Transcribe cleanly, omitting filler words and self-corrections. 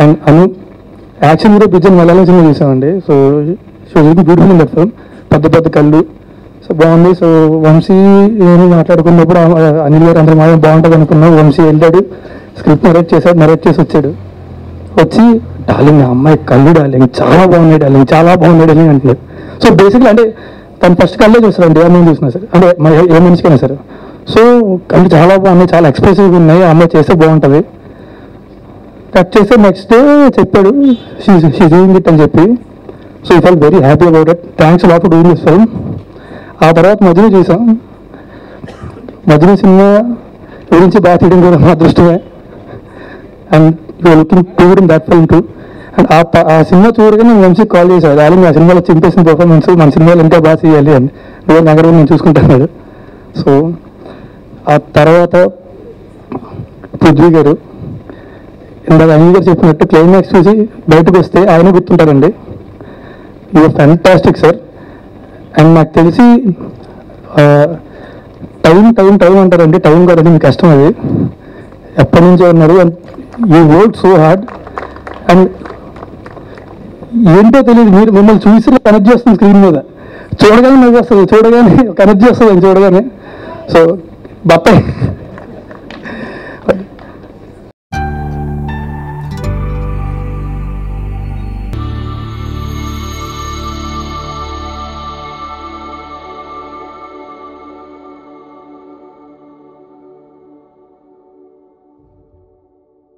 And Anu action hero బిజన్ Malayalam cinema చూసామండి. So beautiful in that film, పెద్ద పెద్ద కళ్ళు. సో బాగుంది. సో వంశీ నేను మాట్లాడుకున్నప్పుడు అనిల్ గారు అందరూ బాగుంటుంది అనుకున్నాం. వంశీ వెళ్ళాడు, స్క్రిప్ట్ నరేట్ చేసి వచ్చి డార్లింగ్ అమ్మాయి కళ్ళు డార్లింగ్ చాలా బాగున్నాయి డార్లింగ్ అంటున్నారు. సో బేసిక్లీ అంటే తను ఫస్ట్ కళ్ళే చూస్తారండి, ఏ అమ్మాయిని చూసినా సరే, అంటే ఏ మనిషికైనా సరే. సో కళ్ళు చాలా బాగున్నాయి, చాలా ఎక్స్ప్రెసివ్గా ఉన్నాయి, ఆ అమ్మాయి చేస్తే బాగుంటుంది. కట్ చేస్తే నెక్స్ట్ డే చెప్పాడు షీ డూయింగ్ ఇట్ అని చెప్పి. So I felt very happy about it. Thanks lot for doing this film. ఆ తర్వాత మధ్యలో చూసాం. మధ్యలో సినిమా గురించి బాగా తీయడం కూడా మా అదృష్టమే. And you're looking good in that film too. And ఆ సినిమా చూడగానే వంశీ కాల్ చేశాడు, డార్లింగ్ ఆ సినిమాలో చింపేసిన పర్ఫార్మెన్స్ మన సినిమాలో ఇంకా బాగా చేయాలి అని. నువ్వు నగరం నేను చూసుకుంటున్నాడు. సో ఆ తర్వాత పృథ్వీ గారు ఇందాక అనిల్ గారు చెప్పినట్టు క్లైమాక్స్ చూసి బయటకు వస్తే ఆయన గుర్తుంటారండి. You're fantastic sir. అండ్ నాకు తెలిసి టైం అంటారండి, టైం కాదండి మీకు కష్టం అది, ఎప్పటి నుంచో ఉన్నారు. And you work so hard. And ఏంటో తెలియదు, మీరు మిమ్మల్ని చూసి కనెక్ట్ చేస్తుంది స్క్రీన్ మీద, చూడగానే నవ్వు వస్తుంది, చూడగానే కనెక్ట్ చేస్తుంది చూడగానే. సో బత్తాయి